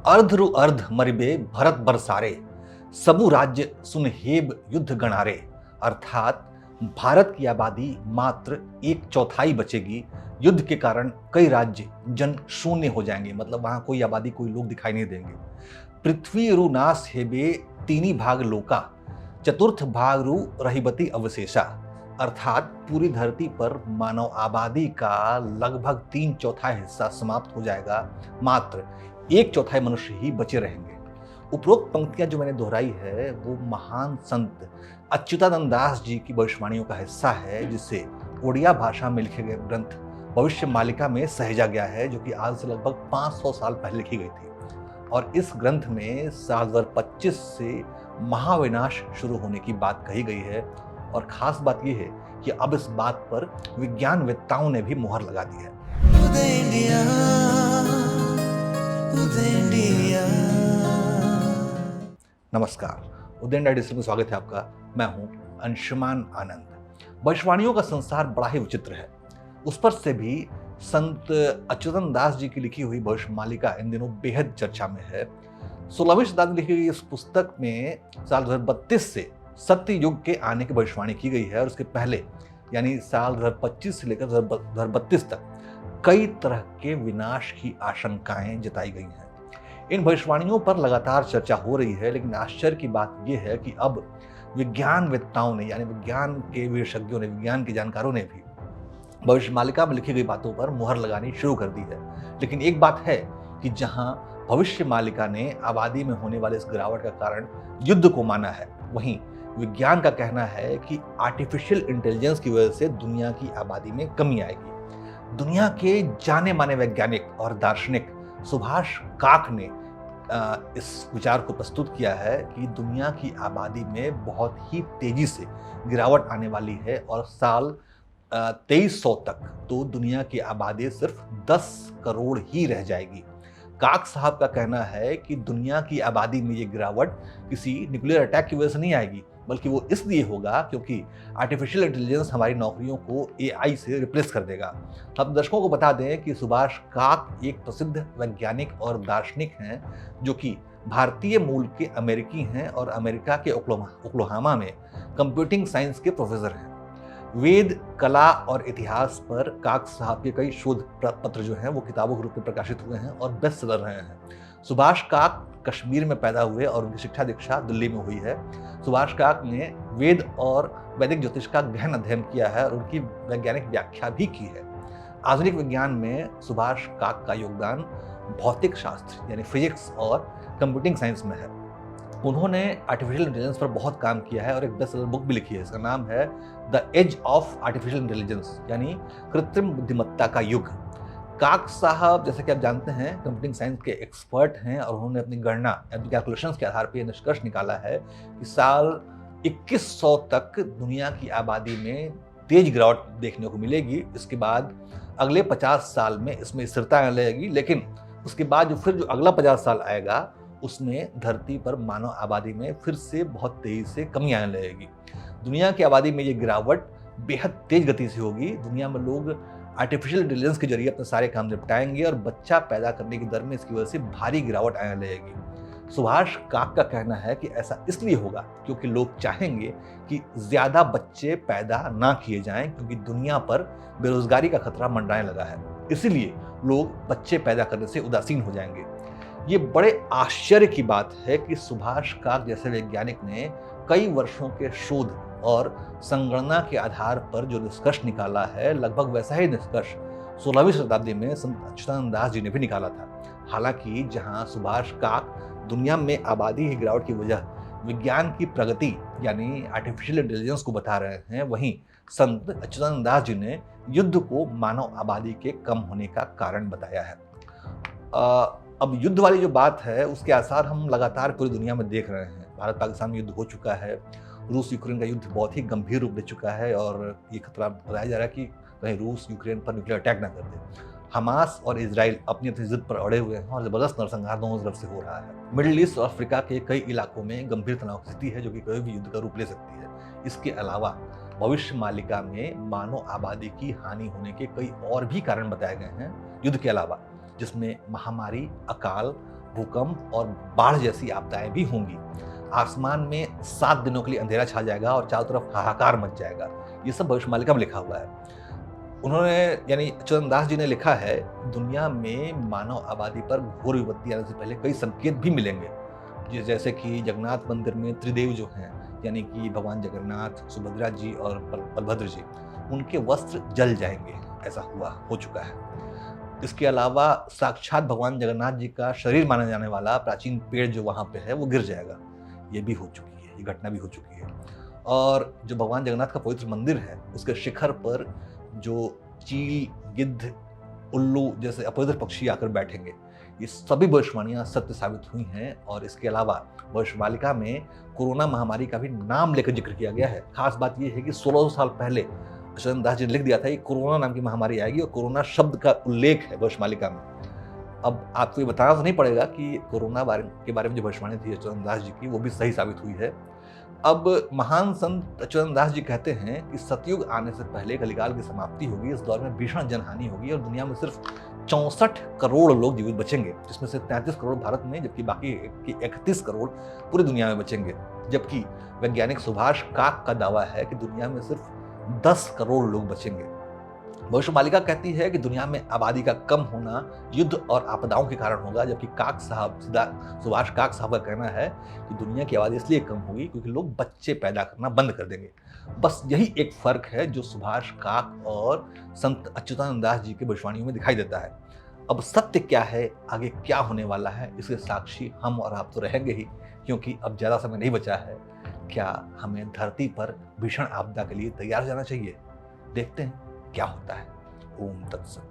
अर्धरु अर्ध मरिबे भरत बरसारे, सबु राज्य सुनहेब युद्ध गणारे। अर्थात भारत की आबादी मात्र 1/4 बचेगी। युद्ध के कारण कई राज्य जन शून्य हो जाएंगे, मतलब वहां कोई आबादी, कोई लोग दिखाई नहीं देंगे। पृथ्वी रु नाश हेबे तीनी भाग लोका, चतुर्थ भाग रु रहीबती अवशेषा। अर्थात पूरी धरती पर मानव आबादी का लगभग 3/4 हिस्सा समाप्त हो जाएगा, मात्र 1/4 मनुष्य ही बचे रहेंगे। उपरोक्त पंक्तियां जो मैंने दोहराई है वो महान संत अच्युतानंद दास जी की भविष्यवाणियों का हिस्सा है, जिसे ओडिया भाषा में लिखे गए ग्रंथ भविष्य मालिका में सहेजा गया है, जो कि आज से लगभग 500 साल पहले लिखी गई थी। और इस ग्रंथ में साल 2025 से महाविनाश शुरू होने की बात कही गई है। और खास बात यह है कि अब इस बात पर विज्ञानवेत्ताओं ने भी मुहर लगा दी है। नमस्कार, उदय इंडिया डिजिटल में स्वागत है आपका। मैं हूं अंशुमान आनंद। भविष्यवाणियों का संसार बड़ा ही विचित्र है। उस पर से भी संत अच्युतानंद दास जी की लिखी हुई भविष्य मालिका इन दिनों बेहद चर्चा में है। 16वीं शताब्दी में लिखी गई इस पुस्तक में साल 2032 से सत्य युग के आने की भविष्यवाणी की गई है, और उसके पहले यानी साल 2025 से लेकर 2032 तक कई तरह के विनाश की आशंकाएं जताई गई हैं। इन भविष्यवाणियों पर लगातार चर्चा हो रही है, लेकिन आश्चर्य की बात यह है कि अब विज्ञानवेत्ताओं ने, यानी विज्ञान के विशेषज्ञों ने, विज्ञान के जानकारों ने भी भविष्य मालिका में लिखी गई बातों पर मुहर लगानी शुरू कर दी है। लेकिन एक बात है कि जहां भविष्य मालिका ने आबादी में होने वाले इस गिरावट का कारण युद्ध को माना है, वहीं विज्ञान का कहना है कि आर्टिफिशियल इंटेलिजेंस की वजह से दुनिया की आबादी में कमी आएगी। दुनिया के जाने माने वैज्ञानिक और दार्शनिक सुभाष काक ने इस विचार को प्रस्तुत किया है कि दुनिया की आबादी में बहुत ही तेजी से गिरावट आने वाली है, और साल 2300 तक तो दुनिया की आबादी सिर्फ 10 करोड़ ही रह जाएगी। काक साहब का कहना है कि दुनिया की आबादी में ये गिरावट किसी न्यूक्लियर अटैक की वजह से नहीं आएगी, बल्कि वो इसलिए होगा क्योंकि आर्टिफिशियल इंटेलिजेंस हमारी नौकरियों को एआई से रिप्लेस कर देगा। हम दर्शकों को बता दें कि सुभाष काक एक प्रसिद्ध वैज्ञानिक और दार्शनिक हैं, जो कि भारतीय मूल के अमेरिकी हैं और अमेरिका के ओक्लाहोमा में कंप्यूटिंग साइंस के प्रोफेसर हैं। वेद, कला और इतिहास पर काक साहब के कई शोध पत्र जो हैं वो किताबों के रूप में प्रकाशित हुए हैं और बेस्ट सेलर रहे हैं। सुभाष काक कश्मीर में पैदा हुए और उनकी शिक्षा दीक्षा दिल्ली में हुई है। सुभाष काक ने वेद और वैदिक ज्योतिष का गहन अध्ययन किया है और उनकी वैज्ञानिक व्याख्या भी की है। आधुनिक विज्ञान में सुभाष काक का योगदान भौतिक शास्त्र यानी फिजिक्स और कंप्यूटिंग साइंस में है। उन्होंने आर्टिफिशियल इंटेलिजेंस पर बहुत काम किया है और एक बेस्ट सेलर बुक भी लिखी है। इसका नाम है the age of artificial intelligence, यानी कृत्रिम बुद्धिमत्ता का युग। काक साहब, जैसे कि आप जानते हैं, कंप्यूटिंग साइंस के एक्सपर्ट हैं और उन्होंने अपनी गणना, अपनी कैलकुलेशंस के आधार पर यह निष्कर्ष निकाला है कि साल 2100 तक दुनिया की आबादी में तेज गिरावट देखने को मिलेगी। इसके बाद अगले 50 साल में इसमें स्थिरता आने लगेगी, लेकिन उसके बाद जो अगला 50 साल आएगा उसमें धरती पर मानव आबादी में फिर से बहुत तेजी से कमी आने लगेगी। दुनिया की आबादी में ये गिरावट बेहद तेज गति से होगी। दुनिया में लोग आर्टिफिशियल इंटेलिजेंस के जरिए अपने सारे काम निपटाएंगे और बच्चा पैदा करने की दर में इसकी वजह से भारी गिरावट आने लगेगी। सुभाष काक का कहना है कि ऐसा इसलिए होगा क्योंकि लोग चाहेंगे कि ज्यादा बच्चे पैदा ना किए जाएं, क्योंकि दुनिया पर बेरोजगारी का खतरा मंडराने लगा है। इसीलिए लोग बच्चे पैदा करने से उदासीन हो जाएंगे। ये बड़े आश्चर्य की बात है कि सुभाष काक जैसे वैज्ञानिक ने कई वर्षों के शोध और संगणना के आधार पर जो निष्कर्ष निकाला है, लगभग वैसा ही निष्कर्ष 16वीं शताब्दी में संत अच्युतानंद दास जी ने भी निकाला था। हालांकि जहां सुभाष काक दुनिया में आबादी की गिरावट की वजह विज्ञान की प्रगति यानी आर्टिफिशियल इंटेलिजेंस को बता रहे हैं, वहीं संत अच्युतानंद दास जी ने युद्ध को मानव आबादी के कम होने का कारण बताया है। अब युद्ध वाली जो बात है उसके आसार हम लगातार पूरी दुनिया में देख रहे हैं। भारत पाकिस्तान में युद्ध हो चुका है, रूस यूक्रेन का युद्ध बहुत ही गंभीर रूप ले चुका है और ये खतरा बताया जा रहा है कि कहीं रूस यूक्रेन पर न्यूक्लियर अटैक ना कर दे। हमास और इजराइल अपनी अपनी जिद पर अड़े हुए हैं और जबरदस्त नरसंहार दोनों तरफ से हो रहा है। मिडिल ईस्ट और अफ्रीका के कई इलाकों में गंभीर तनाव की स्थिति है जो कि कोई भी युद्ध का रूप ले सकती है। इसके अलावा भविष्य मालिका में मानव आबादी की हानि होने के कई और भी कारण बताए गए हैं युद्ध के अलावा, जिसमें महामारी, अकाल, भूकंप और बाढ़ जैसी आपदाएं भी होंगी। आसमान में 7 दिनों के लिए अंधेरा छा जाएगा और चारों तरफ हाहाकार मच जाएगा। ये सब भविष्यवाणी में लिखा हुआ है। उन्होंने यानी अच्युतन दास जी ने लिखा है, दुनिया में मानव आबादी पर घोर विपत्ति आने से पहले कई संकेत भी मिलेंगे, जैसे कि जगन्नाथ मंदिर में त्रिदेव जो हैं, यानी कि भगवान जगन्नाथ, सुभद्रा जी और बलभद्र जी, उनके वस्त्र जल जाएंगे। ऐसा हो चुका है। इसके अलावा साक्षात भगवान जगन्नाथ जी का शरीर माना जाने वाला प्राचीन पेड़ जो वहाँ पे है वो गिर जाएगा। ये भी हो चुकी है, ये घटना भी हो चुकी है। और जो भगवान जगन्नाथ का पवित्र मंदिर है, उसके शिखर पर जो चील, गिद्ध, उल्लू जैसे अपवित्र पक्षी आकर बैठेंगे। ये सभी भविष्यवाणियां सत्य साबित हुई हैं। और इसके अलावा भविष्यवाणिका में कोरोना महामारी का भी नाम लेकर जिक्र किया गया है। खास बात यह है कि 1600 साल पहले अच्युतन दास जी ने लिख दिया था कि कोरोना नाम की महामारी आएगी, और कोरोना शब्द का उल्लेख है भविष्यवाणिका में। अब आपको ये बताना तो नहीं पड़ेगा कि कोरोना के बारे में जो भविष्यवाणी थी अच्युतन दास जी की, वो भी सही साबित हुई है। अब महान संत अच्युतन दास जी कहते हैं कि सतयुग आने से पहले कलिकाल की समाप्ति होगी। इस दौर में भीषण जनहानि होगी और दुनिया में सिर्फ 64 करोड़ लोग जीवित बचेंगे, जिसमें से 33 करोड़ भारत में, जबकि बाकी 31 करोड़ पूरी दुनिया में बचेंगे। जबकि वैज्ञानिक सुभाष काक का दावा है कि दुनिया में सिर्फ 10 करोड़ लोग बचेंगे। भविष्यवाणिका कहती है कि दुनिया में आबादी का कम होना युद्ध और आपदाओं के कारण होगा, जबकि सुभाष काक साहब का कहना है कि दुनिया की आबादी इसलिए कम होगी क्योंकि लोग बच्चे पैदा करना बंद कर देंगे। बस यही एक फर्क है जो सुभाष काक और संत अच्युतानंद दास जी की भविष्यवाणियों में दिखाई देता है। अब सत्य क्या है, आगे क्या होने वाला है, इसके साक्षी हम और आप तो रहेंगे ही, क्योंकि अब ज्यादा समय नहीं बचा है। क्या हमें धरती पर भीषण आपदा के लिए तैयार जाना चाहिए? देखते हैं क्या होता है। ओम तत्सत।